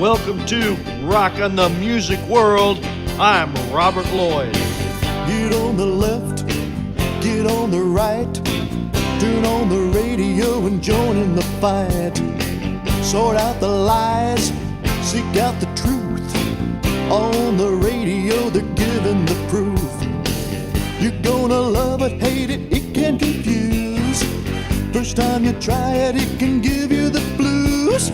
Welcome to Rockin' the Music World. I'm Robert Lloyd. Get on the left, get on the right, turn on the radio and join in the fight. Sort out the lies, seek out the truth. On the radio they're giving the proof. You're gonna love it, hate it, it can confuse. First time you try it, it can give you the blues.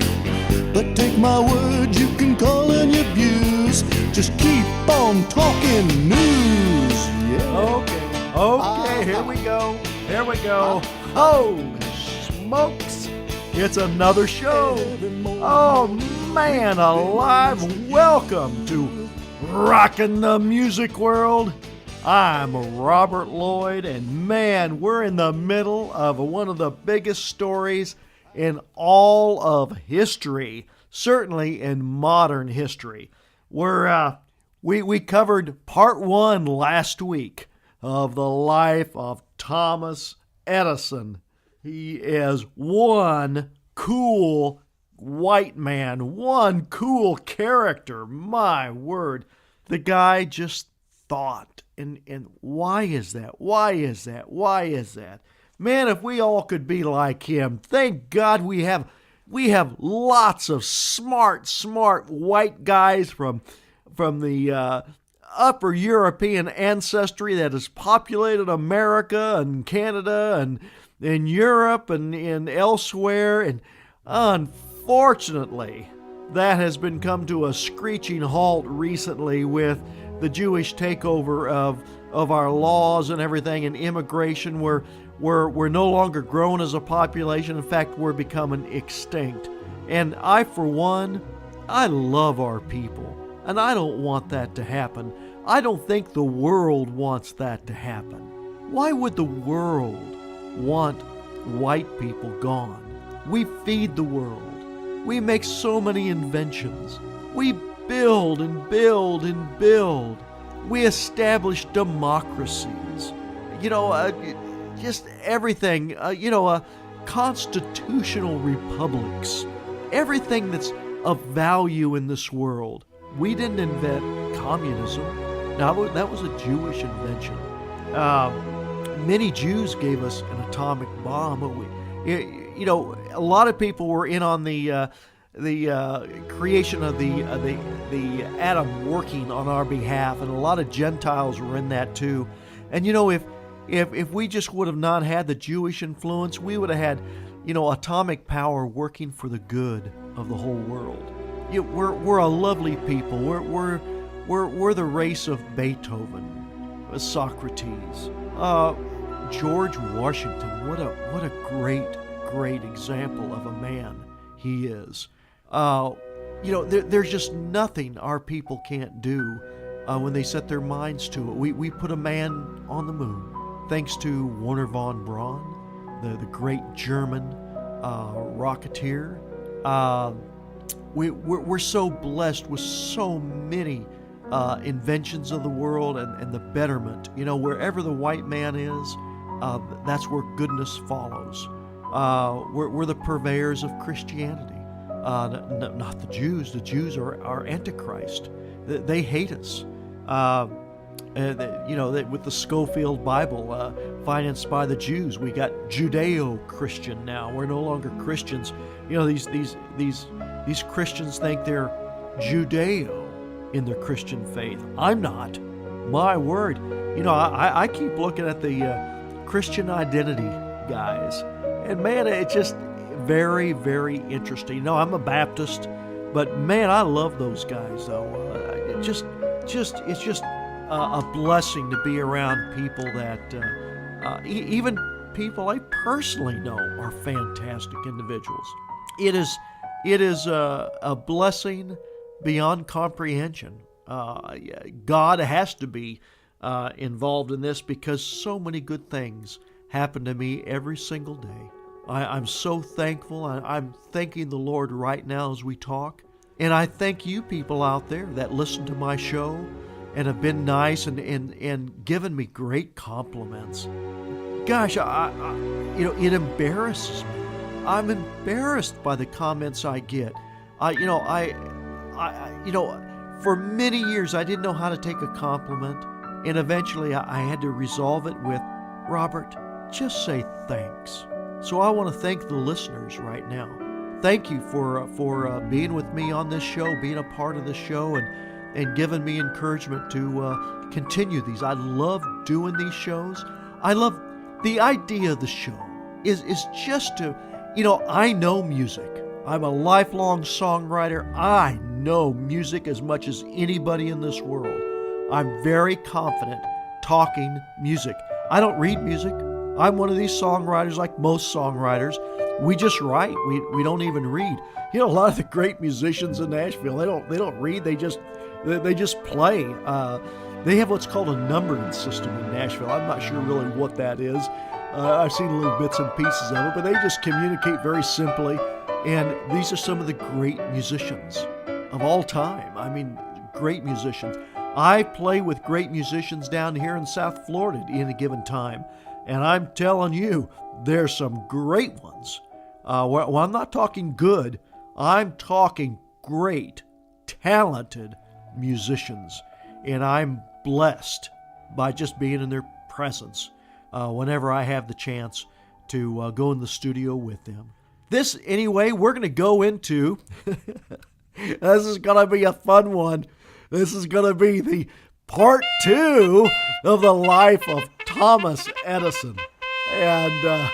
But take my word, you can call in your views. Just keep on talking news. Yeah. Okay, here we go. Oh, smokes. It's another show. Oh, man alive. Welcome to Rockin' the Music World. I'm Robert Lloyd, and man, we're in the middle of one of the biggest stories in all of history, certainly in modern history. We covered part one last week of the life of Thomas Edison. He is one cool white man, one cool character. My word, the guy just thought. And why is that? Why is that? Man, if we all could be like him, thank God we have lots of smart white guys from the upper European ancestry that has populated America and Canada and in Europe and elsewhere. And unfortunately, that has been come to a screeching halt recently with the Jewish takeover of our laws and everything, and immigration. We're no longer grown as a population. In fact, we're becoming extinct. And I, for one, I love our people. And I don't want that to happen. I don't think the world wants that to happen. Why would the world want white people gone? We feed the world. We make so many inventions. We build and build and build. We establish democracies. Just everything, constitutional republics, everything that's of value in this world. We didn't invent communism. Now, that was a Jewish invention. Many Jews gave us an atomic bomb. A lot of people were in on the creation of the atom working on our behalf, and a lot of Gentiles were in that too. And if we just would have not had the Jewish influence, we would have had, atomic power working for the good of the whole world. We're a lovely people. We're the race of Beethoven, Socrates, George Washington. What a great example of a man he is. There's just nothing our people can't do when they set their minds to it. We put a man on the moon. Thanks to Wernher von Braun, the great German rocketeer. We're so blessed with so many inventions of the world and the betterment. Wherever the white man is, that's where goodness follows. We're the purveyors of Christianity. Not the Jews. The Jews are Antichrist. They hate us. With the Schofield Bible, financed by the Jews, we got Judeo-Christian now. We're no longer Christians. These Christians think they're Judeo in their Christian faith. I'm not. My word. I keep looking at the Christian identity guys, and man, it's just very, very interesting. I'm a Baptist, but man, I love those guys though. It's just a blessing to be around people that even people I personally know are fantastic individuals. It is a blessing beyond comprehension. God has to be involved in this because so many good things happen to me every single day. I'm so thankful. I'm thanking the Lord right now as we talk. And I thank you people out there that listen to my show and have been nice and given me great compliments. Gosh, it embarrasses me. I'm embarrassed by the comments I get. for many years I didn't know how to take a compliment, and eventually I had to resolve it with, Robert, just say thanks. So I want to thank the listeners right now. Thank you for being with me on this show, being a part of the show, and giving me encouragement to continue these. I love doing these shows. I love the idea of the show is just to, I know music. I'm a lifelong songwriter. I know music as much as anybody in this world. I'm very confident talking music. I don't read music. I'm one of these songwriters like most songwriters. We just write. We don't even read. A lot of the great musicians in Nashville, they don't read. They just play. They have what's called a numbering system in Nashville. I'm not sure really what that is. I've seen little bits and pieces of it, but they just communicate very simply. And these are some of the great musicians of all time. I mean, great musicians. I play with great musicians down here in South Florida at any given time. And I'm telling you, there's some great ones. Well, I'm not talking good. I'm talking great, talented musicians. And I'm blessed by just being in their presence whenever I have the chance to go in the studio with them. This, anyway, we're going to go into, this is going to be a fun one. This is going to be the part 2 of the life of Thomas Edison. And,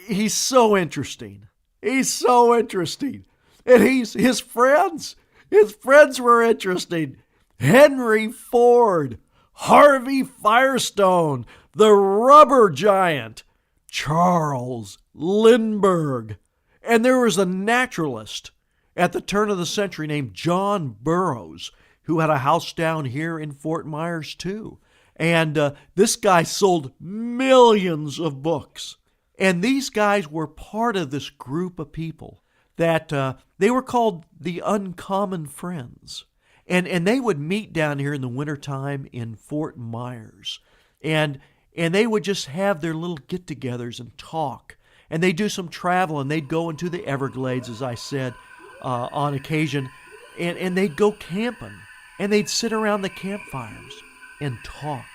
he's so interesting. He's so interesting. And his friends were interesting. Henry Ford, Harvey Firestone, the rubber giant, Charles Lindbergh. And there was a naturalist at the turn of the century named John Burroughs, who had a house down here in Fort Myers too. And this guy sold millions of books. And these guys were part of this group of people that they were called the Uncommon Friends. And they would meet down here in the wintertime in Fort Myers. And they would just have their little get-togethers and talk. And they'd do some travel, and they'd go into the Everglades, as I said, on occasion. And they'd go camping. And they'd sit around the campfires and talk.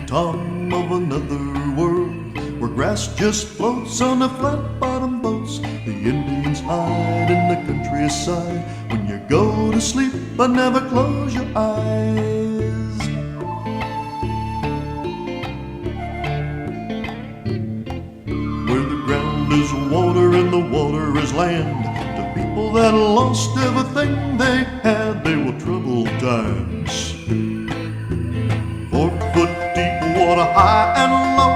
Tom of another world, where grass just floats on the flat-bottom boats. The Indians hide in the countryside. When you go to sleep, but never close your eyes. Where the ground is water and the water is land, the people that lost everything they had, they were troubled times. 4 foot deep water, high and low,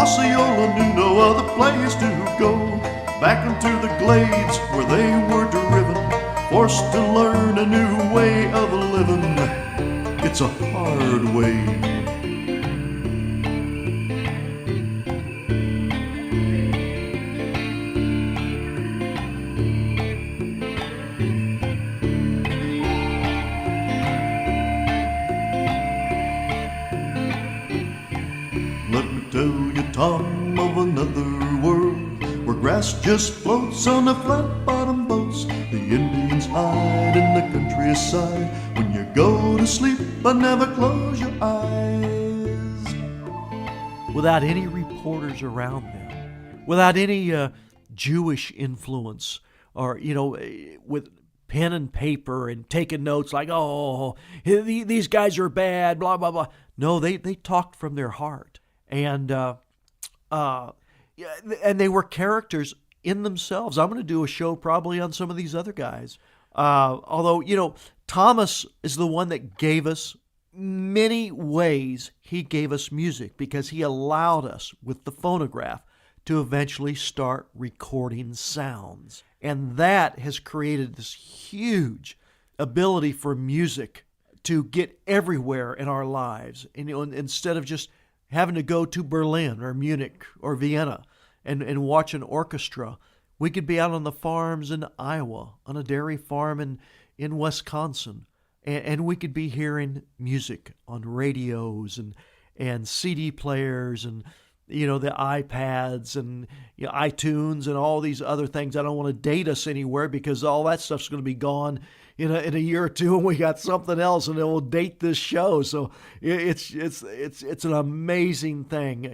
Osceola knew no other place to go. Back into the glades where they were driven, forced to learn a new way of living. It's a hard way. Tom of another world, where grass just floats on the flat-bottom boats. The Indians hide in the countryside. When you go to sleep, but never close your eyes. Without any reporters around them, without any Jewish influence, or with pen and paper and taking notes like, oh, these guys are bad, blah blah blah. No, they talked from their heart. And they were characters in themselves. I'm going to do a show probably on some of these other guys. Although, Thomas is the one that gave us many ways. He gave us music because he allowed us with the phonograph to eventually start recording sounds. And that has created this huge ability for music to get everywhere in our lives. And instead of just having to go to Berlin or Munich or Vienna and watch an orchestra. We could be out on the farms in Iowa, on a dairy farm in Wisconsin, and we could be hearing music on radios and CD players and the iPads and iTunes and all these other things. I don't want to date us anywhere because all that stuff's going to be gone in a year or two, and we got something else, and it will date this show. So it's an amazing thing,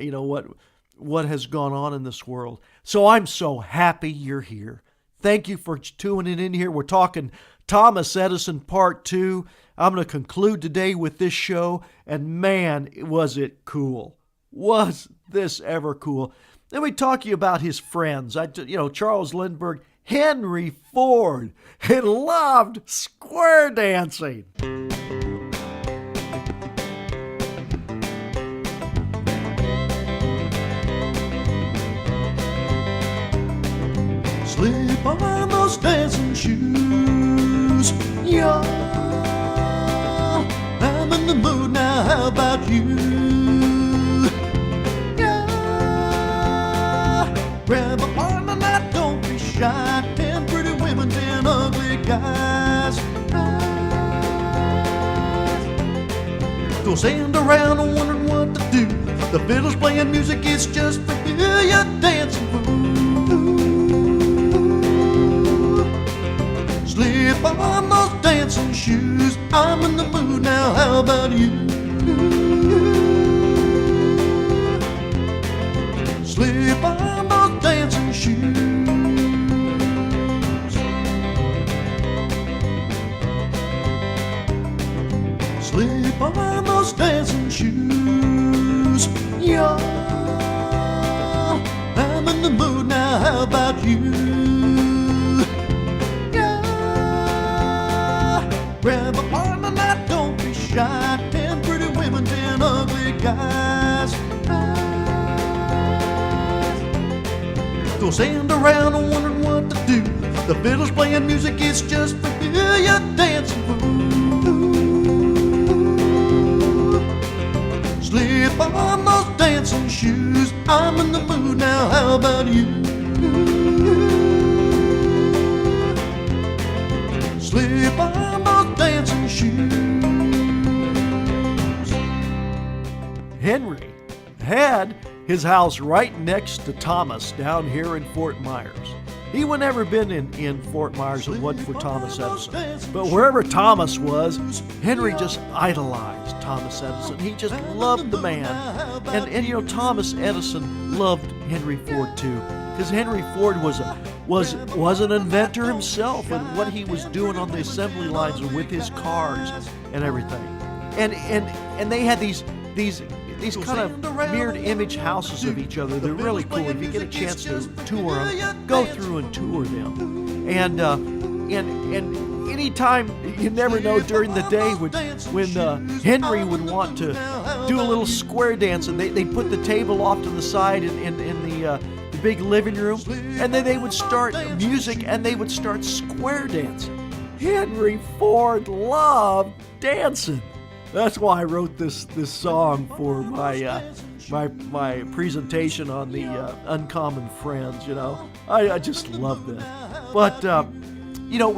what has gone on in this world. So I'm so happy you're here. Thank you for tuning in here. We're talking Thomas Edison Part 2. I'm going to conclude today with this show, and man, was it cool. Was this ever cool? Then we talk to you about his friends. Charles Lindbergh, Henry Ford, he loved square dancing. Slip on those dancing shoes, yeah. I'm in the mood now, how about you? Yeah. Grab a arm and now, don't be shy. 10 pretty women, 10 ugly guys. Go stand around and wondering what to do. The fiddle's playing music, it's just for you. You're dancing fool. Slip on those dancing shoes. I'm in the mood now, how about you? Slip on those dancing shoes. Slip on those dancing shoes. Yeah, I'm in the mood now, how about you? Grab a arm and now, don't be shy. 10 pretty women, 10 ugly guys. Go stand around and wondering what to do. The fiddle's playing music, it's just for you. You're dancing fool. Slip on those dancing shoes. I'm in the mood now, how about you? Slip on those dancing shoes. Henry had his house right next to Thomas down here in Fort Myers. He would never been in Fort Myers if it wasn't for Thomas Edison. But wherever Thomas was, Henry just idolized Thomas Edison. He just loved the man. And Thomas Edison loved Henry Ford too, because Henry Ford was an inventor himself, and what he was doing on the assembly lines and with his cars and everything. And they had these kind of mirrored image houses of each other. They're really cool. If you get a chance to tour them, go through and tour them. And anytime, you never know, during the day when Henry would want to do a little square dance, and they'd put the table off to the side in the big living room, and then they would start music and they would start square dancing. Henry Ford loved dancing. That's why I wrote this song for my presentation on the Uncommon Friends. I just love that. But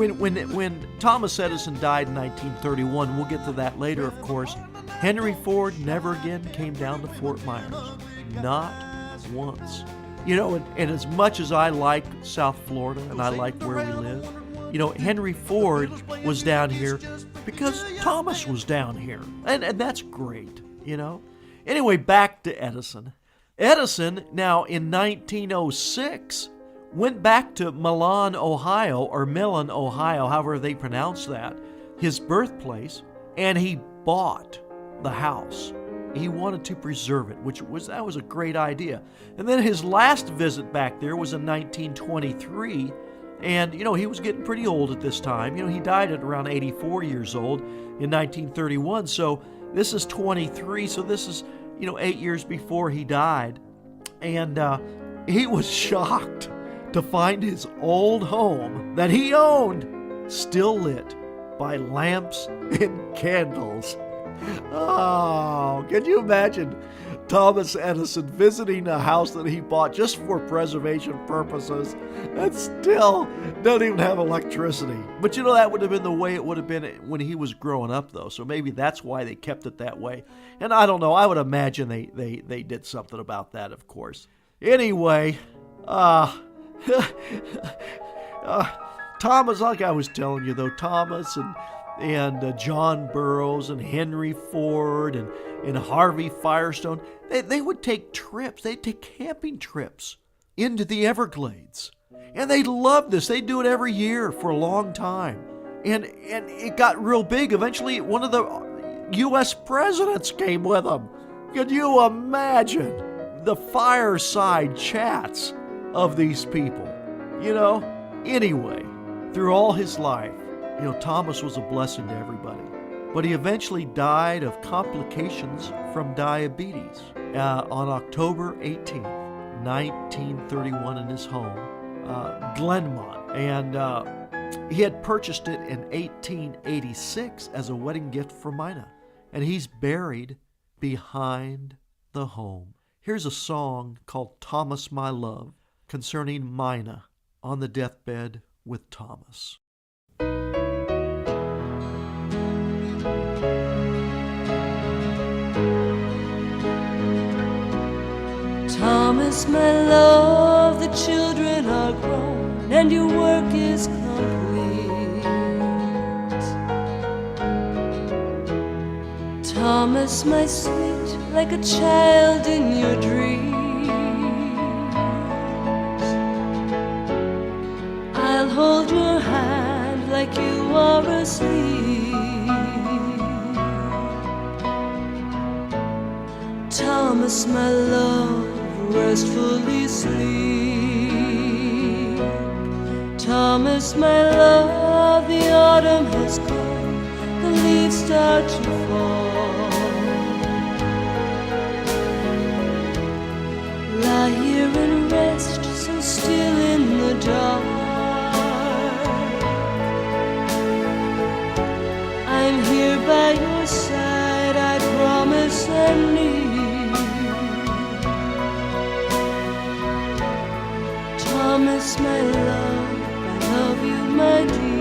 when Thomas Edison died in 1931, we'll get to that later, of course. Henry Ford never again came down to Fort Myers, not once. And as much as I like South Florida and I like where we live, Henry Ford was down here because Thomas was down here. And that's great, Anyway, back to Edison. Edison, now in 1906, went back to Milan, Ohio, or Millen, Ohio, however they pronounce that, his birthplace, and he bought the house. He wanted to preserve it, that was a great idea. And then his last visit back there was in 1923, and he was getting pretty old at this time. He died at around 84 years old in 1931. So this is 23. So this is 8 years before he died, and he was shocked to find his old home that he owned still lit by lamps and candles. Oh, can you imagine Thomas Edison visiting a house that he bought just for preservation purposes and still don't even have electricity. But that would have been the way it would have been when he was growing up, though. So maybe that's why they kept it that way. And I don't know. I would imagine they did something about that, of course. Anyway, Thomas, like I was telling you, though, Thomas and John Burroughs and Henry Ford and Harvey Firestone, they would take trips. They'd take camping trips into the Everglades. And they loved this. They do it every year for a long time. And it got real big. Eventually, one of the U.S. presidents came with them. Could you imagine the fireside chats of these people? Anyway, through all his life, Thomas was a blessing to everybody. But he eventually died of complications from diabetes on October 18th, 1931 in his home, Glenmont. And he had purchased it in 1886 as a wedding gift for Mina. And he's buried behind the home. Here's a song called Thomas My Love concerning Mina on the deathbed with Thomas. Thomas, my love, the children are grown and your work is complete. Thomas, my sweet, like a child in your dreams, I'll hold your hand like you are asleep. Thomas, my love, restfully sleep. Thomas, my love, the autumn has come, the leaves start to fall. Lie here and rest, so still in the dark. I'm here by your side, I promise and need. Thomas, my love, I love you, my dear.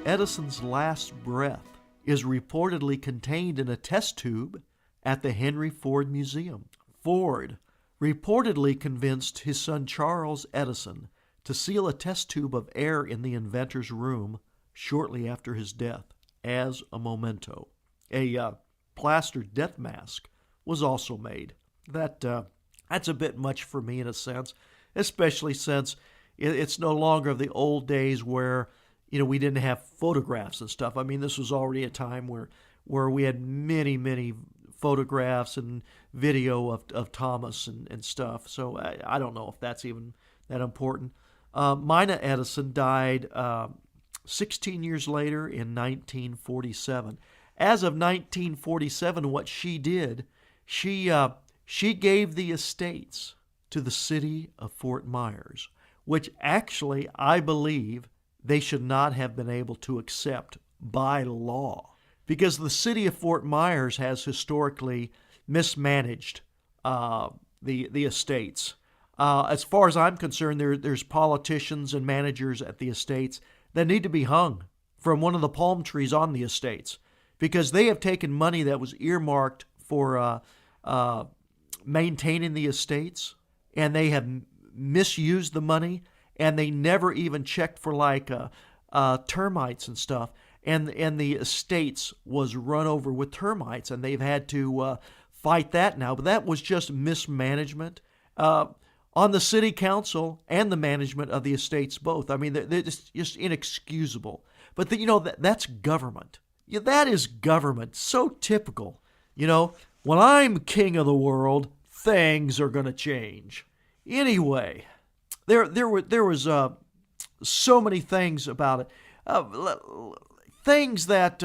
Edison's last breath is reportedly contained in a test tube at the Henry Ford Museum. Ford reportedly convinced his son Charles Edison to seal a test tube of air in the inventor's room shortly after his death as a memento. A plastered death mask was also made. That's a bit much for me in a sense, especially since it's no longer the old days where we didn't have photographs and stuff. I mean, this was already a time where we had many, many photographs and video of Thomas and stuff. So I don't know if that's even that important. Mina Edison died 16 years later in 1947. As of 1947, what she did, she gave the estates to the city of Fort Myers, which actually, I believe, they should not have been able to accept by law, because the city of Fort Myers has historically mismanaged the estates. As far as I'm concerned, there's politicians and managers at the estates that need to be hung from one of the palm trees on the estates, because they have taken money that was earmarked for maintaining the estates, and they have misused the money. And they never even checked for termites and stuff. And the estates was run over with termites, and they've had to fight that now. But that was just mismanagement on the city council and the management of the estates both. I mean, they're just inexcusable. But that's government. Yeah, that is government. So typical. When I'm king of the world, things are going to change. Anyway, There was so many things about it, things that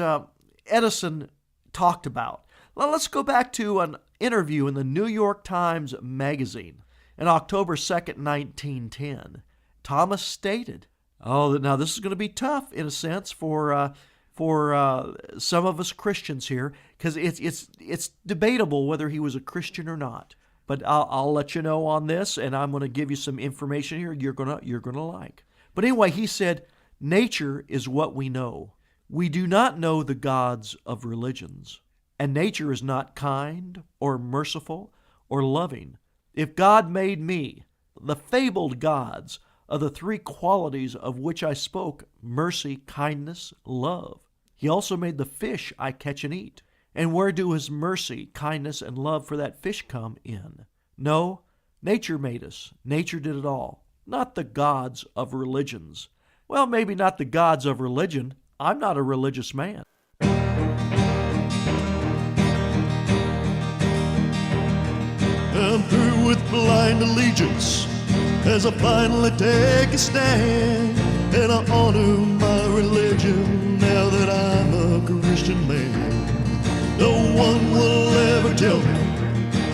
Edison talked about. Well, let's go back to an interview in the New York Times Magazine on October 2nd, 1910. Thomas stated, now this is going to be tough in a sense for some of us Christians here, because it's debatable whether he was a Christian or not. But I'll let you know on this, and I'm going to give you some information here you're gonna like. But anyway, he said, nature is what we know. We do not know the gods of religions, and nature is not kind or merciful or loving. If God made me, the fabled gods of the three qualities of which I spoke, mercy, kindness, love, he also made the fish I catch and eat. And where do his mercy, kindness, and love for that fish come in? No, nature made us. Nature did it all, not the gods of religions. Well, maybe not the gods of religion. I'm not a religious man. I'm through with blind allegiance as I finally take a stand, and I honor my religion now that I'm a Christian man. No one will ever tell me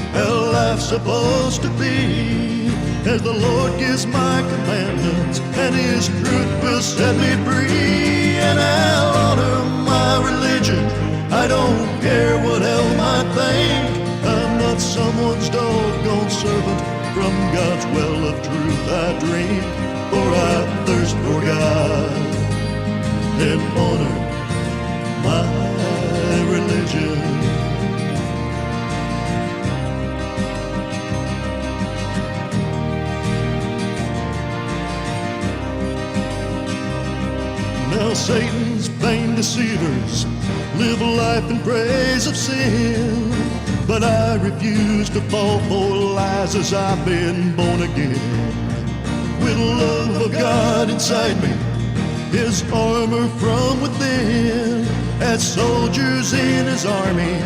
how life's supposed to be, as the Lord gives my commandments and His truth will set me free. And I'll honor my religion, I don't care what hell might think. I'm not someone's doggone servant, from God's well of truth I drink. For I thirst for God and honor my religion. Now Satan's vain deceivers live a life in praise of sin, but I refuse to fall for lies as I've been born again. With the love of God inside me, His armor from within, as soldiers in His army,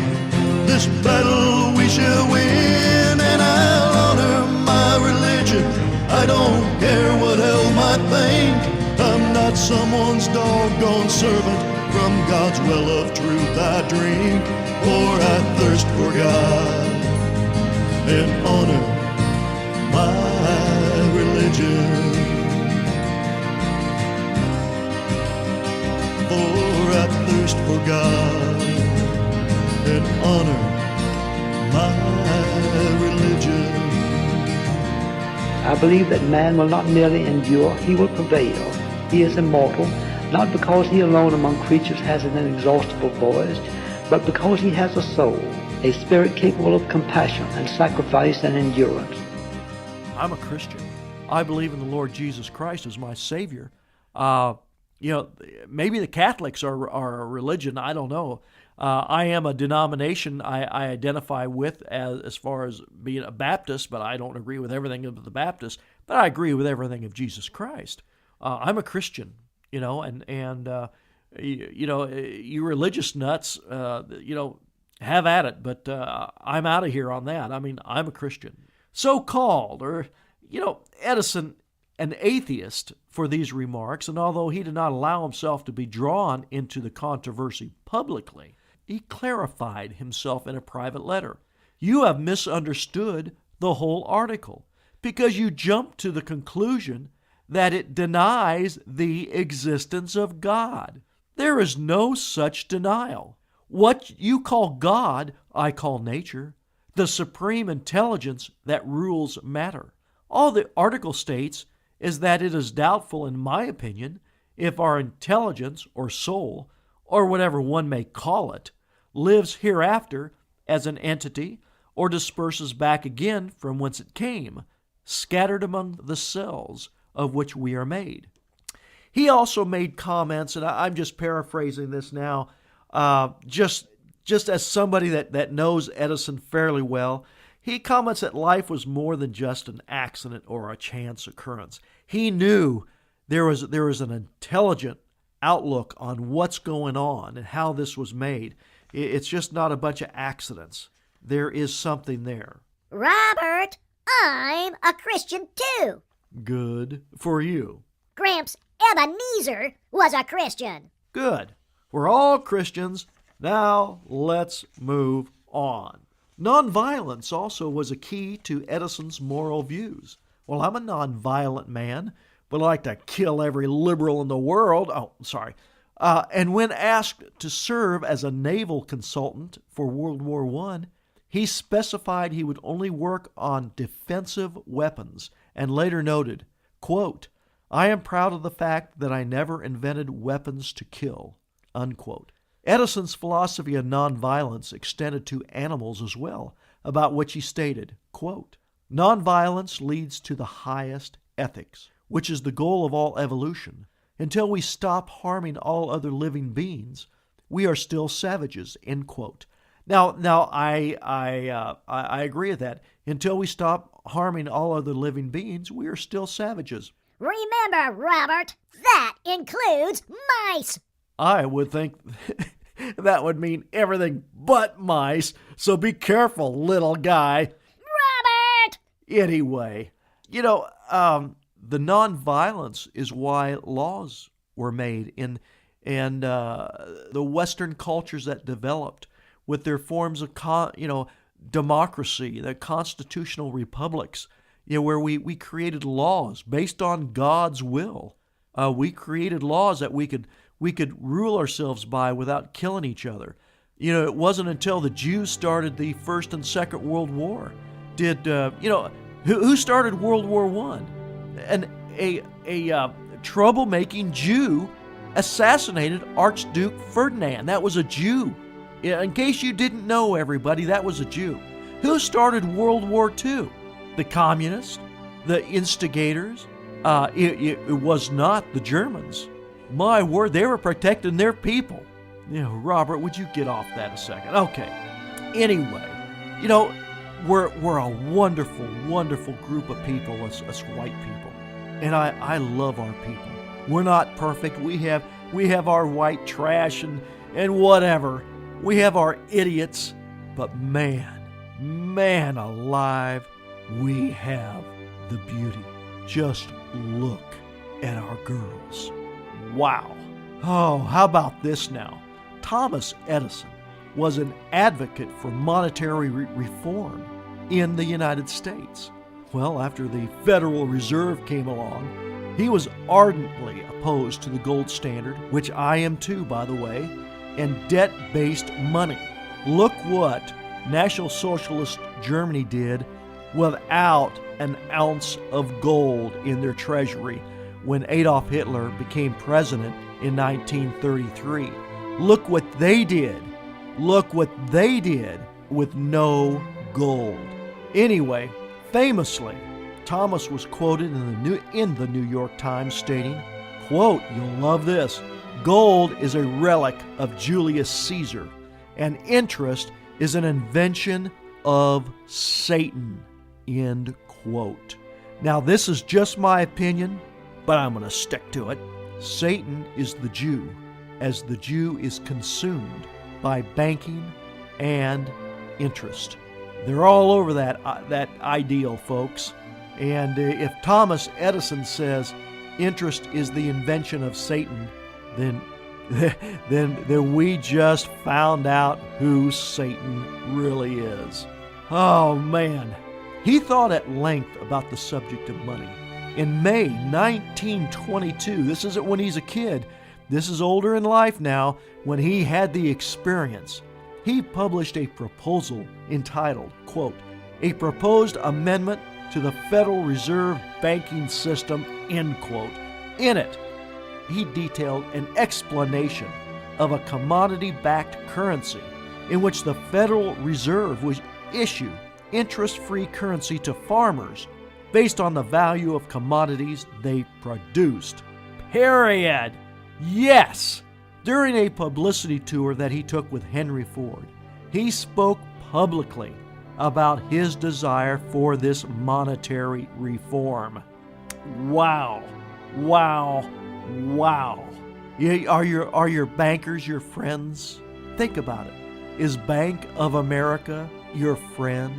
this battle we shall win. And I'll honor my religion, I don't care what hell might think. I'm not someone's doggone servant, from God's well of truth I drink. For I thirst for God and honor my religion. For I thirst for God and honor my religion. I believe that man will not merely endure, he will prevail. He is immortal, not because he alone among creatures has an inexhaustible voice, but because he has a soul, a spirit capable of compassion and sacrifice and endurance. I'm a Christian. I believe in the Lord Jesus Christ as my Savior. Maybe the Catholics are a religion. I don't know. I am a denomination I identify with as far as being a Baptist, but I don't agree with everything of the Baptists, but I agree with everything of Jesus Christ. I'm a Christian, and you religious nuts, have at it, but I'm out of here on that. I mean, I'm a Christian. So-called, Edison, an atheist for these remarks, and although he did not allow himself to be drawn into the controversy publicly, he clarified himself in a private letter. You have misunderstood the whole article because you jumped to the conclusion that it denies the existence of God. There is no such denial. What you call God, I call nature, the supreme intelligence that rules matter. All the article states is that it is doubtful, in my opinion, if our intelligence or soul, or whatever one may call it, lives hereafter as an entity or disperses back again from whence it came, scattered among the cells of which we are made. He also made comments, and I'm just paraphrasing this now, just as somebody that knows Edison fairly well. He comments that life was more than just an accident or a chance occurrence. He knew there was an intelligent outlook on what's going on and how this was made. It's just not a bunch of accidents. There is something there. Robert, I'm a Christian too. Good for you. Gramps, Ebenezer was a Christian. Good. We're all Christians. Now let's move on. Nonviolence also was a key to Edison's moral views. Well, I'm a nonviolent man, but I like to kill every liberal in the world. And when asked to serve as a naval consultant for World War I, he specified he would only work on defensive weapons and later noted, quote, "I am proud of the fact that I never invented weapons to kill," unquote. Edison's philosophy of nonviolence extended to animals as well, about which he stated, quote, "Nonviolence leads to the highest ethics, which is the goal of all evolution. Until we stop harming all other living beings, we are still savages," end quote. Now, I agree with that. Until we stop harming all other living beings, we are still savages. Remember, Robert, that includes mice. I would think that would mean everything but mice, so be careful, little guy. Robert! Anyway, the nonviolence is why laws were made in the Western cultures that developed with their forms of democracy, the constitutional republics, where we created laws based on God's will. We created laws that we could rule ourselves by without killing each other. It wasn't until the Jews started the First and Second World War who started World War I? And a troublemaking Jew assassinated Archduke Ferdinand. That was a Jew. In case you didn't know, everybody, that was a Jew. Who started World War II? The communists, the instigators. It was not the Germans. My word, they were protecting their people. Robert, would you get off that a second? Okay. Anyway, we're a wonderful, wonderful group of people, us white people. And I love our people. We're not perfect. We have our white trash and whatever. We have our idiots. But man alive, we have the beauty. Just look at our girls. Wow. Oh, how about this now? Thomas Edison was an advocate for monetary reform in the United States. Well, after the Federal Reserve came along, he was ardently opposed to the gold standard, which I am too, by the way, and debt-based money. Look what National Socialist Germany did without an ounce of gold in their treasury when Adolf Hitler became president in 1933. Look what they did. Look what they did with no gold. Anyway, famously, Thomas was quoted in the New York Times stating, quote, "You'll love this, gold is a relic of Julius Caesar, and interest is an invention of Satan," end quote. Now, this is just my opinion, but I'm going to stick to it. Satan is the Jew, as the Jew is consumed by banking and interest. They're all over that ideal, folks. And if Thomas Edison says interest is the invention of Satan, then we just found out who Satan really is. Oh, man. He thought at length about the subject of money. In May 1922, this isn't when he's a kid, this is older in life now, when he had the experience, he published a proposal entitled, quote, "A Proposed Amendment to the Federal Reserve Banking System," end quote. In it, he detailed an explanation of a commodity-backed currency in which the Federal Reserve would issue interest-free currency to farmers based on the value of commodities they produced. Period. Yes! During a publicity tour that he took with Henry Ford, he spoke publicly about his desire for this monetary reform. Wow. Wow. Wow. Are your bankers your friends? Think about it. Is Bank of America your friend?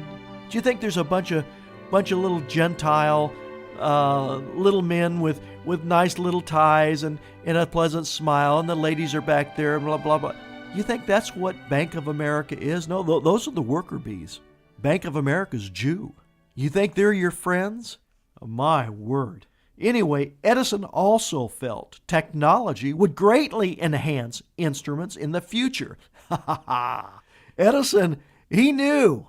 Do you think there's a bunch of little Gentile little men with nice little ties and a pleasant smile, and the ladies are back there, and blah, blah, blah. You think that's what Bank of America is? No, those are the worker bees. Bank of America's Jew. You think they're your friends? Oh, my word. Anyway, Edison also felt technology would greatly enhance instruments in the future. Edison, he knew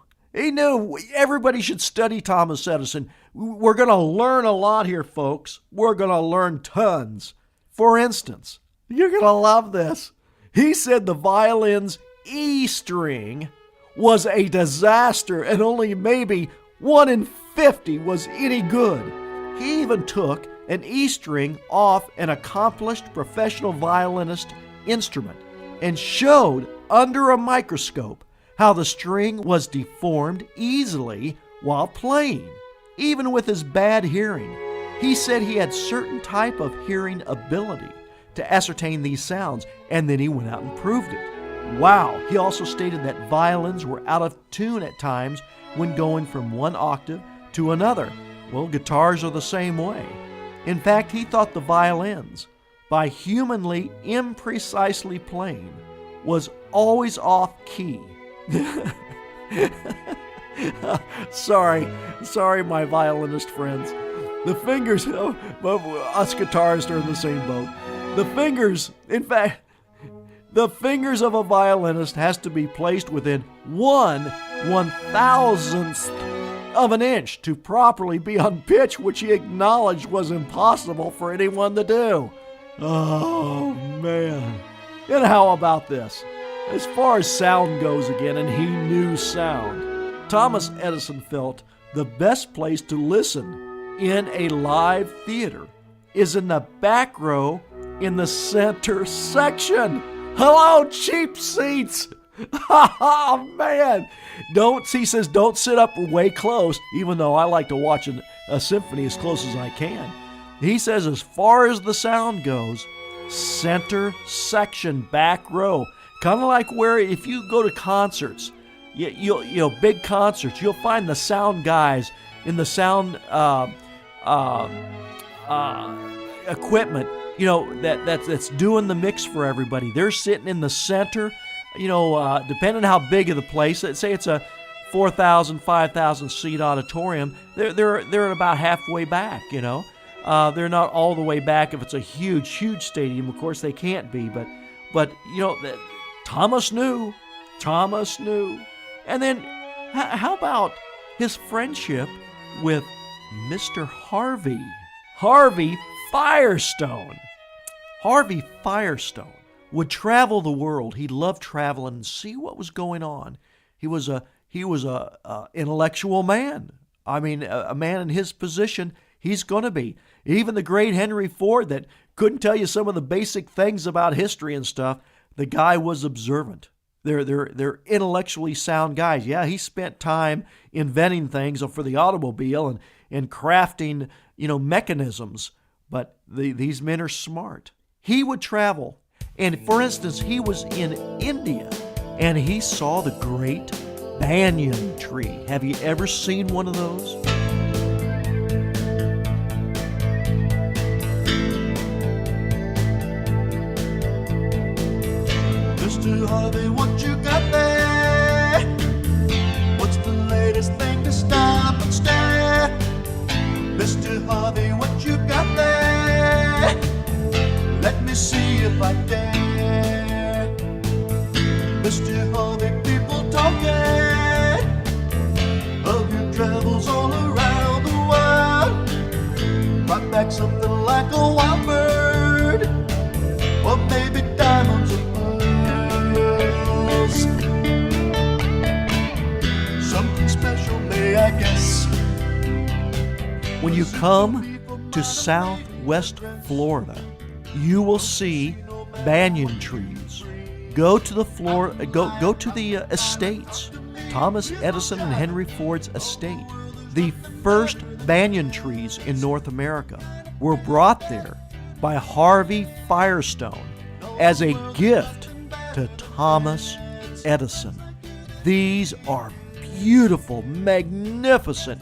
everybody should study Thomas Edison. We're going to learn a lot here, folks. We're going to learn tons. For instance, you're going to love this. He said the violin's E string was a disaster and only maybe 1 in 50 was any good. He even took an E string off an accomplished professional violinist instrument and showed under a microscope how the string was deformed easily while playing. Even with his bad hearing, he said he had certain type of hearing ability to ascertain these sounds, and then he went out and proved it. Wow. He also stated that violins were out of tune at times when going from one octave to another. Well, guitars are the same way. In fact, he thought the violins, by humanly imprecisely playing, was always off key. Sorry, my violinist friends. The fingers, us guitarists are in the same boat. The fingers of a violinist has to be placed within 1/1000th of an inch to properly be on pitch, which he acknowledged was impossible for anyone to do. Oh, man. And how about this? As far as sound goes again, and he knew sound, Thomas Edison felt the best place to listen in a live theater is in the back row in the center section. Hello, cheap seats. Oh, man. He says, don't sit up way close, even though I like to watch a symphony as close as I can. He says, as far as the sound goes, center section, back row. Kind of like where if you go to concerts, big concerts, you'll find the sound guys in the sound equipment, that's doing the mix for everybody. They're sitting in the center, depending on how big of the place. Let's say it's a 4,000, 5,000 seat auditorium. They're at about halfway back. They're not all the way back if it's a huge stadium. Of course, they can't be, but Thomas knew. And then, how about his friendship with Mr. Harvey Firestone? Harvey Firestone would travel the world. He loved traveling and see what was going on. He was a intellectual man. I mean, a man in his position, he's going to be. Even the great Henry Ford that couldn't tell you some of the basic things about history and stuff, the guy was observant. They're intellectually sound guys. Yeah, he spent time inventing things for the automobile and crafting, mechanisms. But these men are smart. He would travel. And for instance, he was in India and he saw the great banyan tree. Have you ever seen one of those? Mr. Harvey, what you got there? What's the latest thing to stop and stare? Mr. Harvey, what you got there? Let me see if I dare. Mr. Harvey, people talking of your travels all around the world. Brought back something like a wild bird, or maybe diamonds or pearls. Something special, I guess. When you come to Southwest Florida, you will see banyan trees. Go to the estates. Thomas Edison and Henry Ford's estate. The first banyan trees in North America were brought there by Harvey Firestone as a gift to Thomas Edison. These are beautiful, magnificent,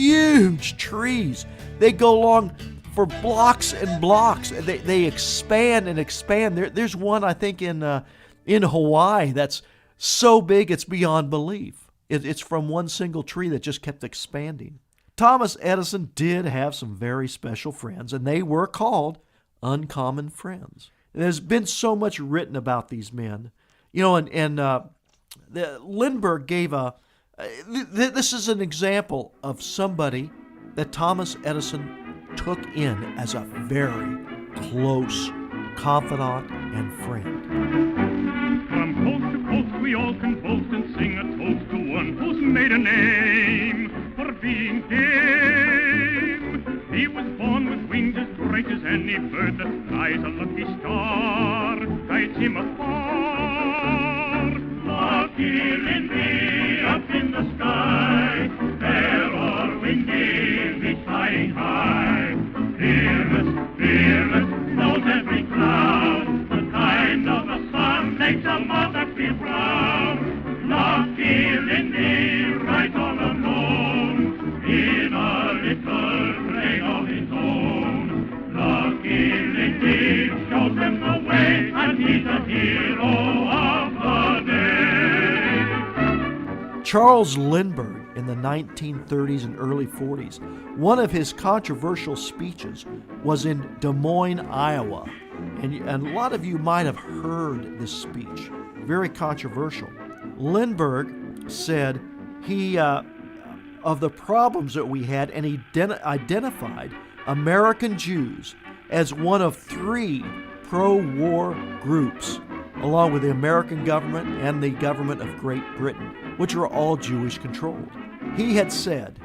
huge trees. They go along for blocks and blocks. They expand and expand. There's one, I think, in Hawaii that's so big it's beyond belief. It's from one single tree that just kept expanding. Thomas Edison did have some very special friends, and they were called uncommon friends. And there's been so much written about these men. You know, Lindbergh gave this is an example of somebody that Thomas Edison took in as a very close confidant and friend. From coast to coast we all can boast and sing a toast to one who's made a name for being game. He was born with wings as bright as any bird that flies. A lucky star guides him afar. Lucky Lindy up in the sky, fair or windy, be flying high. Fearless, fearless, knows every cloud. The kind of a sun makes a mother feel proud. Lucky Lindy rides all alone in a little plane of his own. Lucky Lindy shows them the way, and he's a hero of the day. Charles Lindbergh in the 1930s and early 40s, one of his controversial speeches was in Des Moines, Iowa. And a lot of you might have heard this speech. Very controversial. Lindbergh said he, of the problems that we had, and he identified American Jews as one of 3 pro-war groups, along with the American government and the government of Great Britain, which are all Jewish-controlled. He had said,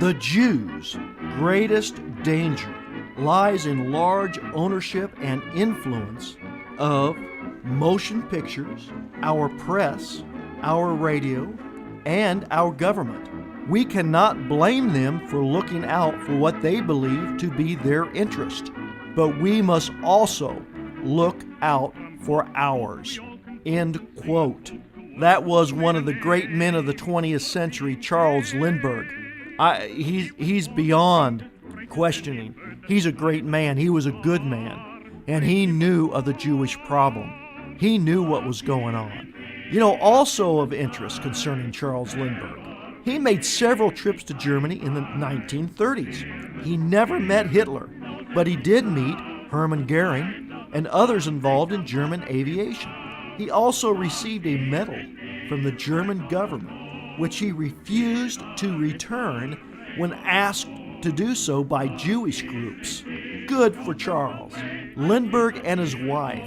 "The Jews' greatest danger lies in large ownership and influence of motion pictures, our press, our radio, and our government. We cannot blame them for looking out for what they believe to be their interest, but we must also look out for ours." End quote. That was one of the great men of the 20th century, Charles Lindbergh. He's beyond questioning. He's a great man. He was a good man. And he knew of the Jewish problem. He knew what was going on. You know, also of interest concerning Charles Lindbergh, he made several trips to Germany in the 1930s. He never met Hitler, but he did meet Hermann Goering and others involved in German aviation. He also received a medal from the German government, which he refused to return when asked to do so by Jewish groups. Good for Charles. Lindbergh and his wife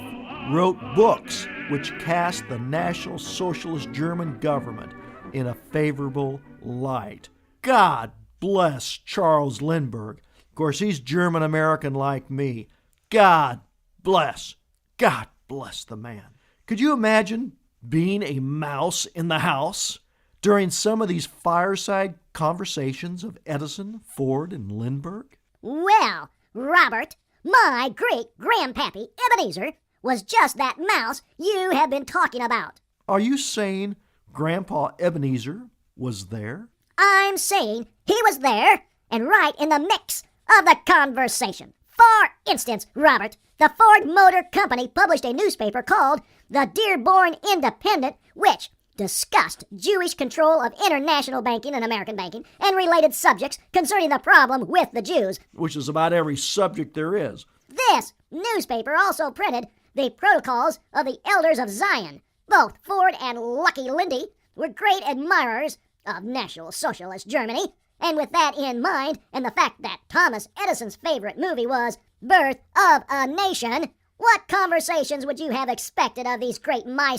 wrote books which cast the National Socialist German government in a favorable light. God bless Charles Lindbergh. Of course, he's German-American like me. God bless the man. Could you imagine being a mouse in the house during some of these fireside conversations of Edison, Ford, and Lindbergh? Well, Robert, my great-grandpappy Ebenezer was just that mouse you have been talking about. Are you saying Grandpa Ebenezer was there? I'm saying he was there and right in the mix of the conversation. For instance, Robert, the Ford Motor Company published a newspaper called The Dearborn Independent, which discussed Jewish control of international banking and American banking and related subjects concerning the problem with the Jews. Which is about every subject there is. This newspaper also printed the protocols of the Elders of Zion. Both Ford and Lucky Lindy were great admirers of National Socialist Germany, and with that in mind, and the fact that Thomas Edison's favorite movie was Birth of a Nation, what conversations would you have expected of these great men?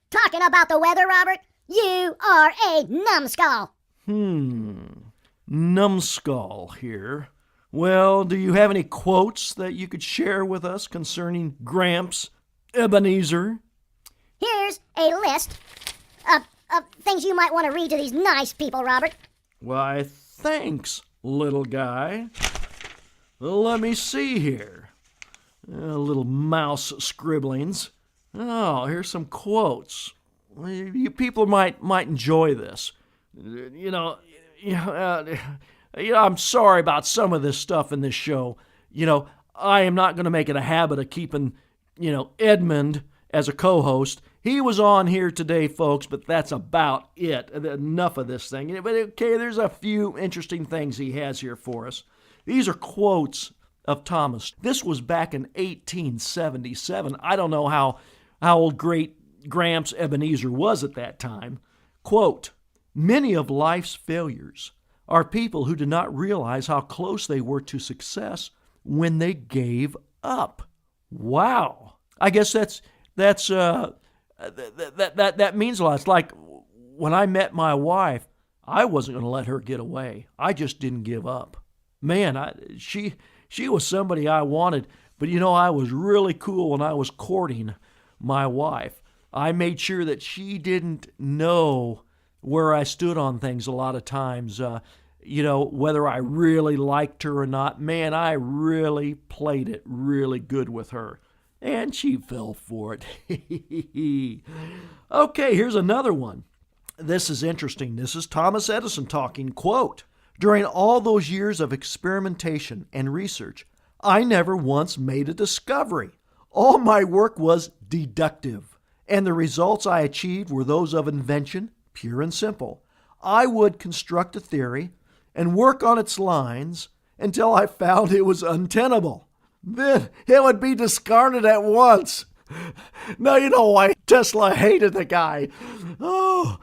Talking about the weather, Robert? You are a numbskull. Numbskull here. Well, do you have any quotes that you could share with us concerning Gramps Ebenezer? Here's a list of things you might want to read to these nice people, Robert. Why, thanks, little guy. Let me see here. Little mouse scribblings. Oh, here's some quotes. You people might enjoy this. You know, I'm sorry about some of this stuff in this show. I am not going to make it a habit of keeping, Edmund as a co-host. He was on here today, folks, but that's about it. Enough of this thing. But okay, there's a few interesting things he has here for us. These are quotes of Thomas. This was back in 1877. I don't know how old great Gramps Ebenezer was at that time. Quote, "Many of life's failures are people who did not realize how close they were to success when they gave up." Wow. I guess that means a lot. It's like when I met my wife, I wasn't going to let her get away. I just didn't give up. Man, she was somebody I wanted, but I was really cool when I was courting my wife. I made sure that she didn't know where I stood on things a lot of times, whether I really liked her or not. Man, I really played it really good with her. And she fell for it. Okay, here's another one. This is interesting. This is Thomas Edison talking. Quote, "During all those years of experimentation and research, I never once made a discovery. All my work was deductive, and the results I achieved were those of invention, pure and simple. I would construct a theory and work on its lines until I found it was untenable. Then it would be discarded at once." Now you know why Tesla hated the guy. Oh,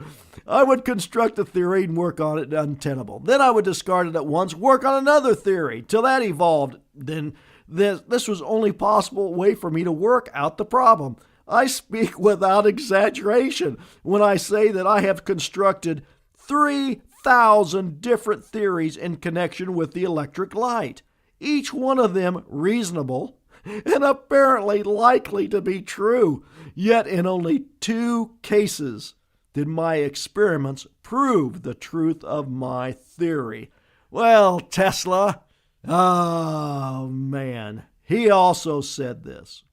I would construct a theory and work on it untenable. Then I would discard it at once, work on another theory till that evolved. Then this was only possible way for me to work out the problem. I speak without exaggeration when I say that I have constructed 3,000 different theories in connection with the electric light, each one of them reasonable and apparently likely to be true. Yet in only 2 cases did my experiments prove the truth of my theory. Well, Tesla, oh man, he also said this.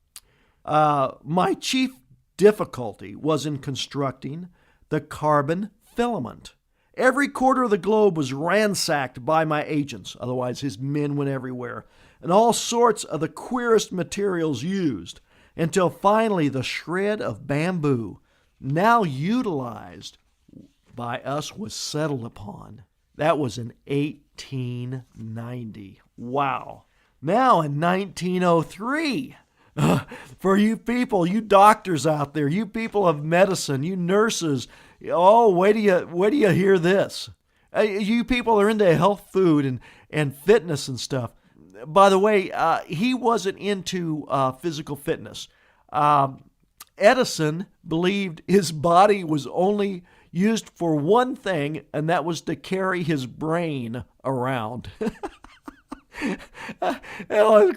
My chief difficulty was in constructing the carbon filament. Every quarter of the globe was ransacked by my agents, otherwise his men went everywhere, and all sorts of the queerest materials used, until finally the shred of bamboo now utilized by us was settled upon. That was in 1890. Wow. Now in 1903, for you people, you doctors out there, you people of medicine, you nurses, wait till you hear this. You people are into health food and fitness and stuff. By the way, he wasn't into physical fitness. Edison believed his body was only used for one thing, and that was to carry his brain around.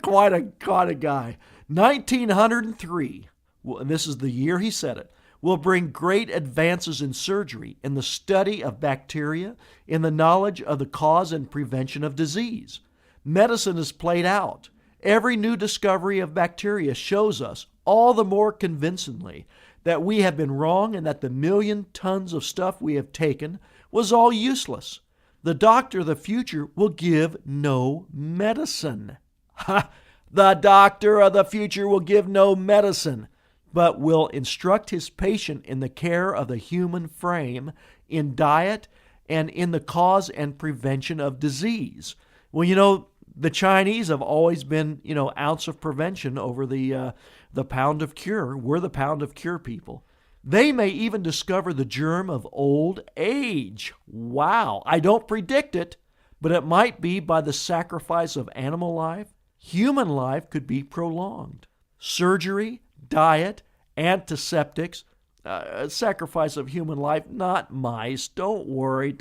Quite a guy. 1903, and this is the year he said it, will bring great advances in surgery, in the study of bacteria, in the knowledge of the cause and prevention of disease. Medicine is played out. Every new discovery of bacteria shows us all the more convincingly that we have been wrong and that the 1,000,000 tons of stuff we have taken was all useless. The doctor of the future will give no medicine. Ha! The doctor of the future will give no medicine, but will instruct his patient in the care of the human frame, in diet, and in the cause and prevention of disease. Well, the Chinese have always been, ounce of prevention over the pound of cure. We're the pound of cure people. They may even discover the germ of old age. Wow. I don't predict it, but it might be by the sacrifice of animal life. Human life could be prolonged. Surgery, diet, antiseptics, sacrifice of human life, not mice. Don't worry.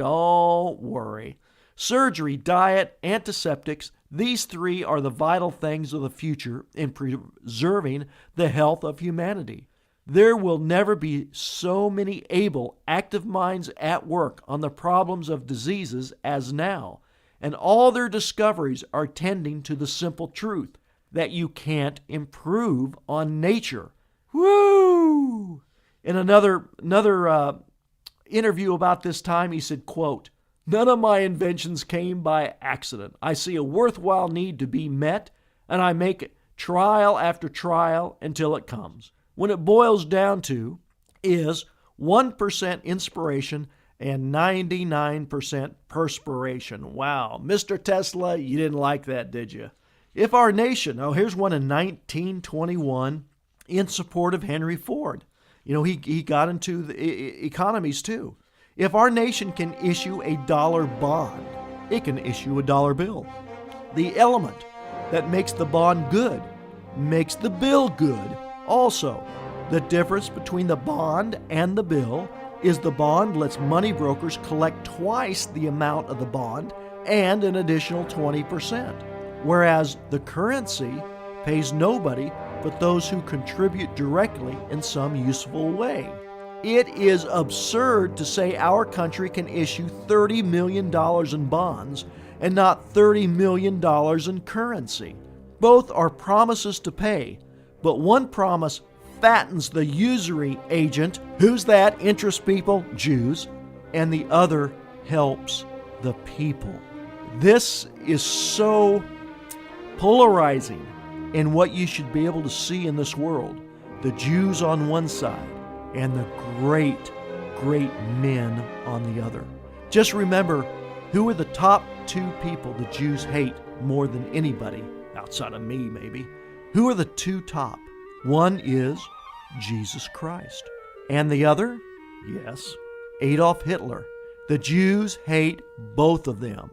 Surgery, diet, antiseptics, these 3 are the vital things of the future in preserving the health of humanity. There will never be so many able, active minds at work on the problems of diseases as now, and all their discoveries are tending to the simple truth that you can't improve on nature. Woo! In another interview about this time, he said, quote, None of my inventions came by accident. I see a worthwhile need to be met, and I make trial after trial until it comes. When it boils down to is 1% inspiration and 99% perspiration. Wow. Mr. Tesla, you didn't like that, did you? If our nation, here's one in 1921 in support of Henry Ford. He got into the economies too. If our nation can issue a dollar bond, it can issue a dollar bill. The element that makes the bond good makes the bill good also. The difference between the bond and the bill is the bond lets money brokers collect twice the amount of the bond and an additional 20%, whereas the currency pays nobody but those who contribute directly in some useful way. It is absurd to say our country can issue $30 million in bonds and not $30 million in currency. Both are promises to pay, but one promise fattens the usury agent. Who's that? Interest people, Jews. And the other helps the people. This is so polarizing in what you should be able to see in this world. The Jews on one side and the great, great men on the other. Just remember, who are the top two people the Jews hate more than anybody, outside of me maybe? Who are the two top? One is Jesus Christ. And the other? Yes, Adolf Hitler. The Jews hate both of them.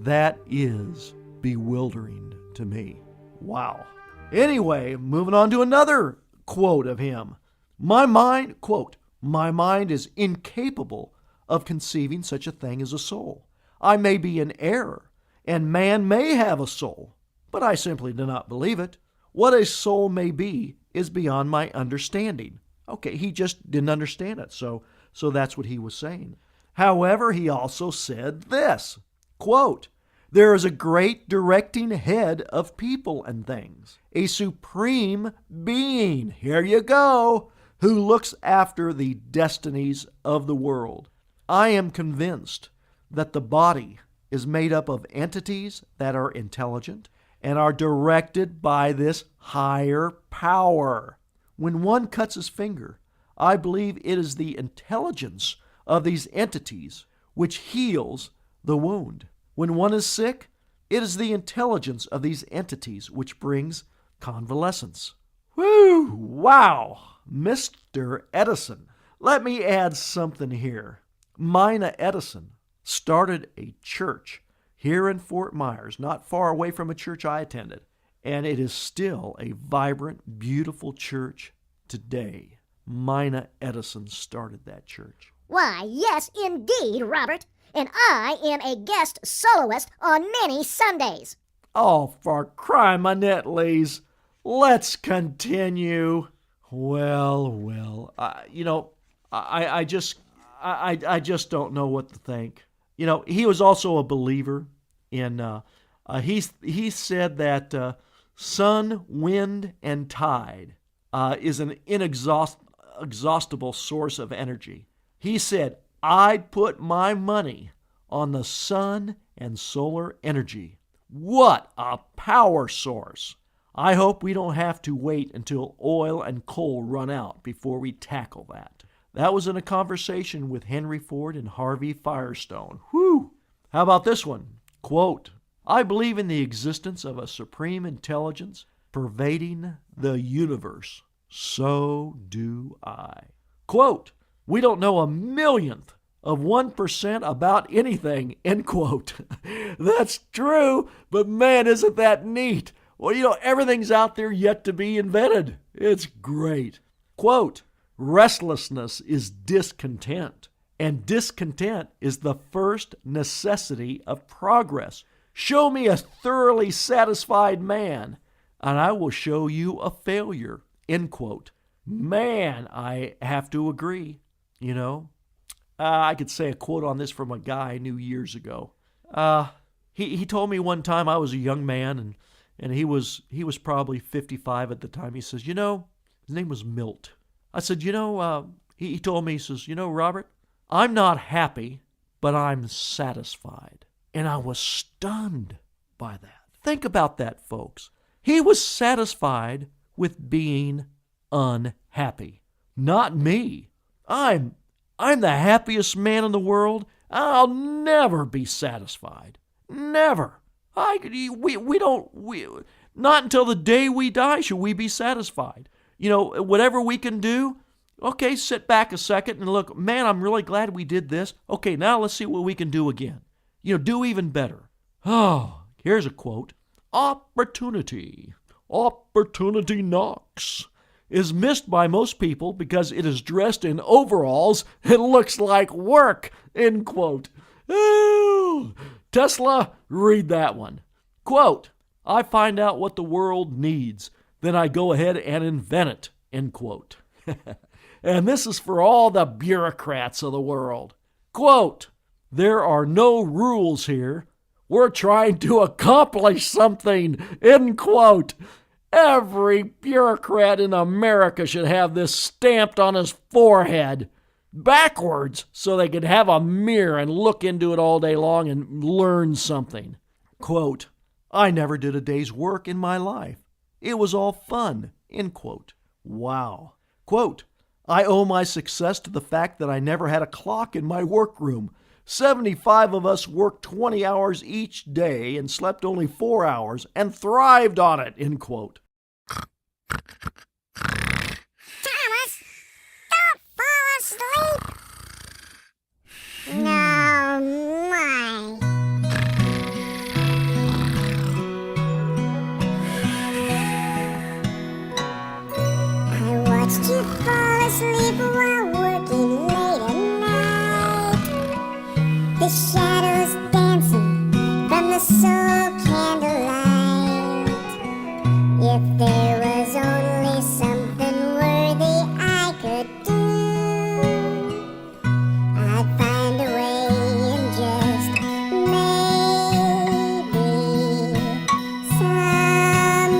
That is bewildering to me. Wow. Anyway, moving on to another quote of him. My mind, quote, my mind is incapable of conceiving such a thing as a soul. I may be in error, and man may have a soul, but I simply do not believe it. What a soul may be is beyond my understanding. Okay, he just didn't understand it, so that's what he was saying. However, he also said this, quote, there is a great directing head of people and things, a supreme being, here you go, who looks after the destinies of the world. I am convinced that the body is made up of entities that are intelligent and are directed by this higher power. When one cuts his finger, I believe it is the intelligence of these entities which heals the wound. When one is sick, it is the intelligence of these entities which brings convalescence. Whew! Wow! Mr. Edison. Let me add something here. Mina Edison started a church here in Fort Myers, not far away from a church I attended, and it is still a vibrant, beautiful church today. Mina Edison started that church. Why, yes, indeed, Robert. And I am a guest soloist on many Sundays. Oh, for crying my nettlies. Let's continue. Well, I just don't know what to think. He was also a believer in, he said that sun, wind, and tide is an inexhaustible source of energy. He said, I'd put my money on the sun and solar energy. What a power source! I hope we don't have to wait until oil and coal run out before we tackle that. That was in a conversation with Henry Ford and Harvey Firestone. Whew! How about this one? Quote, I believe in the existence of a supreme intelligence pervading the universe. So do I. Quote, we don't know a millionth of 1% about anything, end quote. That's true, but man, isn't that neat? Well, everything's out there yet to be invented. It's great. Quote, restlessness is discontent, and discontent is the first necessity of progress. Show me a thoroughly satisfied man, and I will show you a failure, end quote. Man, I have to agree, I could say a quote on this from a guy I knew years ago. He told me one time, I was a young man, and he was probably 55 at the time. He says, his name was Milt. I said, he told me, he says, Robert, I'm not happy but I'm satisfied. And I was stunned by that. Think about that, folks. He was satisfied with being unhappy. Not me. I'm the happiest man in the world. I'll never be satisfied. Never. Not until the day we die should we be satisfied. Whatever we can do, okay, sit back a second and look, man, I'm really glad we did this. Okay, now let's see what we can do again. Do even better. Oh, here's a quote. Opportunity knocks, is missed by most people because it is dressed in overalls and looks like work, end quote. Ooh, Tesla, read that one. Quote, I find out what the world needs, then I go ahead and invent it, end quote. And this is for all the bureaucrats of the world. Quote, there are no rules here. We're trying to accomplish something, end quote. Every bureaucrat in America should have this stamped on his forehead, backwards, so they could have a mirror and look into it all day long and learn something. Quote, I never did a day's work in my life. It was all fun, end quote. Wow. Quote, I owe my success to the fact that I never had a clock in my workroom. 75 of us worked 20 hours each day and slept only 4 hours and thrived on it, end quote. Thomas, don't fall asleep. No, my. I watched you fall asleep while working late at night. The shadows dancing from the soul candlelight. If there was only something worthy I could do, I'd find a way and just maybe someday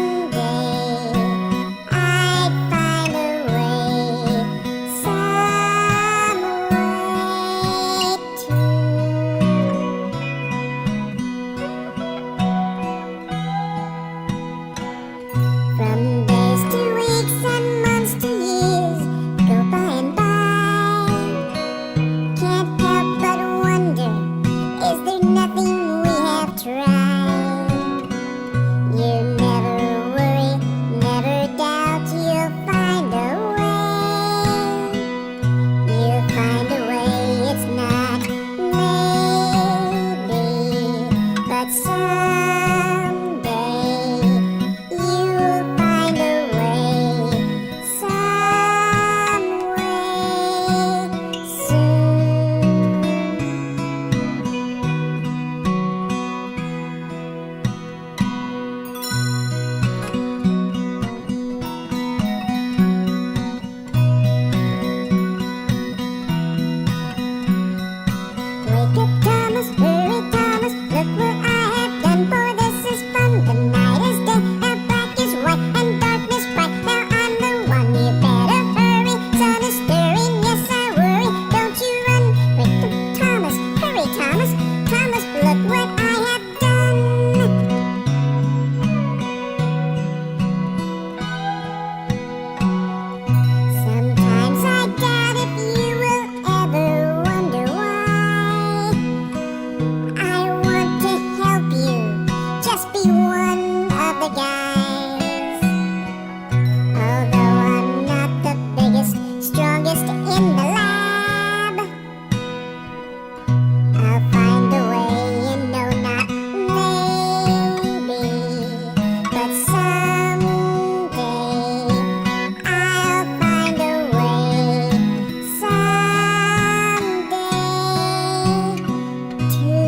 I'd find a way, some way to. From days to weeks and months to years go by and by. Can't help but wonder, is there nothing we have tried? You never worry, never doubt, you'll find a way. You'll find a way, it's not maybe, but someday. You'll find a way, some way soon. Wake up, Thomas, hurry, Thomas, look what I have done, for this is fun. The night is day, and black is white, and darkness bright. Now I'm the one, you better hurry. Sun is stirring, yes I worry. Don't you run, wake up, Thomas, hurry, Thomas. Thomas, look what I have done. Sometimes I doubt if you will ever wonder why. I want to help you, just be one of the guys. Although I'm not the biggest, strongest in the lab, I'll find a way, and no, not maybe, but someday I'll find a way, someday too.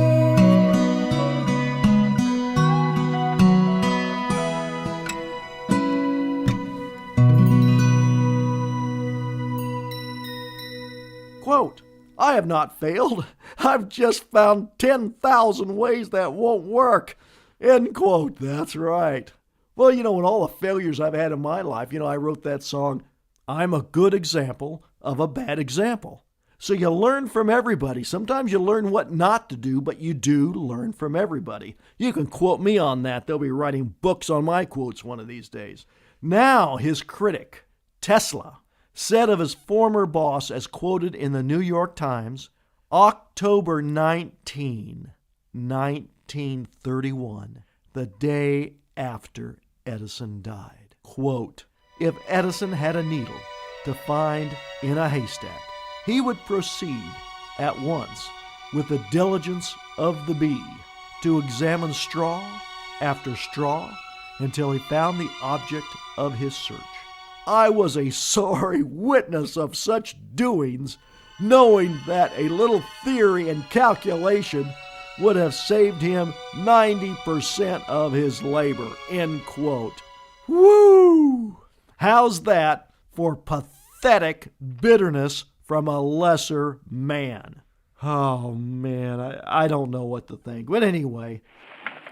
Quote, I have not failed. I've just found 10,000 ways that won't work. End quote. That's right. Well, in all the failures I've had in my life, I wrote that song, I'm a good example of a bad example. So you learn from everybody. Sometimes you learn what not to do, but you do learn from everybody. You can quote me on that. They'll be writing books on my quotes one of these days. Now, his critic, Tesla, said of his former boss, as quoted in the New York Times, October 19, 1931, the day after Edison died. Quote, if Edison had a needle to find in a haystack, he would proceed at once with the diligence of the bee to examine straw after straw until he found the object of his search. I was a sorry witness of such doings, knowing that a little theory and calculation would have saved him 90% of his labor, end quote. Woo! How's that for pathetic bitterness from a lesser man? Oh, man, I don't know what to think. But anyway.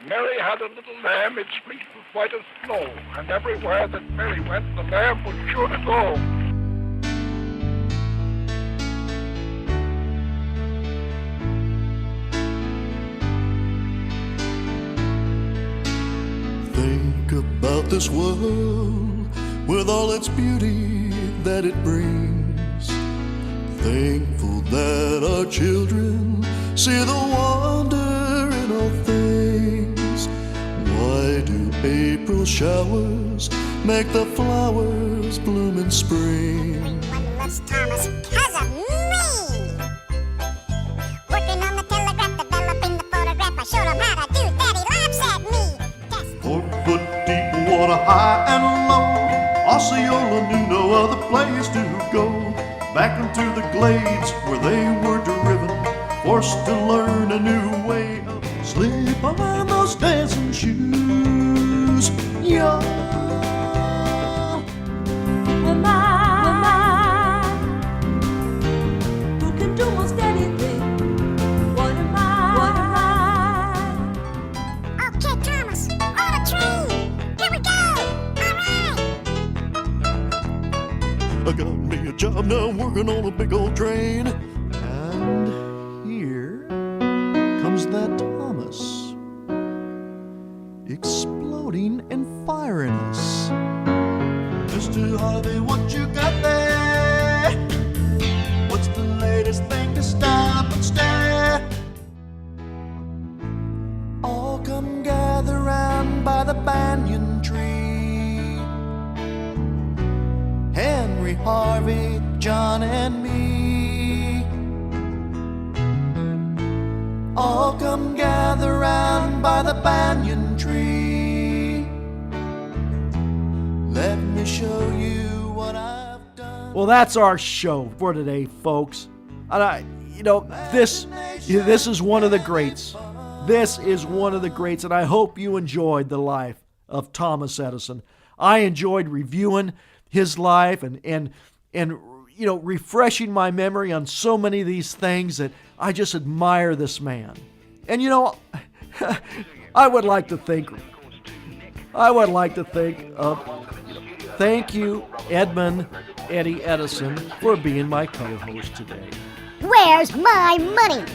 Mary had a little lamb, its fleece was white as snow, and everywhere that Mary went, the lamb was sure to go. Think about this world with all its beauty that it brings. Thankful that our children see the wonder in all things. Why do April showers make the flowers bloom in spring? Everyone loves Thomas 'cause of me. Working on the telegraph, developing the photograph, I showed him how to do that, he laughs at me. 4 foot deep, water high and low, Osceola knew no other place to go. Back into the glades where they were driven, forced to learn a new way of slip on those dancing shoes. Yeah. Who can do most anything? What am I? Okay, Thomas, on a train. Here we go. All right. I got me a job now, I'm working on a big old train. And here comes that Thomas, exploding and firing us. Mr. Harvey, what you got there? What's the latest thing to stop and stare? All come gather round by the banyan tree. Henry, Harvey, John, and me. All come gather round by the banyan tree. Let me show you what I've done. Well, that's our show for today, folks. And this is one of the greats. This is one of the greats, and I hope you enjoyed the life of Thomas Edison. I enjoyed reviewing his life and refreshing my memory on so many of these things that I just admire this man. And I would like to think of thank you, Edmund Eddie Edison, for being my co-host today. Where's my money?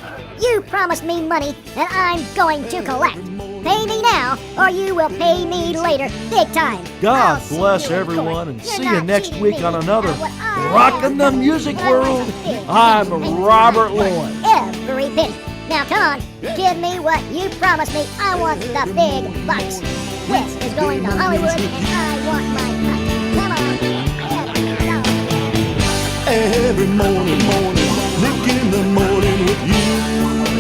You promised me money, and I'm going to collect. Pay me now, or you will pay me later, big time. God I'll see bless you in everyone, court. and You're see you not next cheating week me on another out what I Rockin' the have. Music Otherwise, World. I feel I'm things Robert right. Lloyd. Every penny. Now come on, give me what you promised me. I want the big bucks. This is going to Hollywood, and I want my cut. Come on, Every morning, Nick in the morning with you.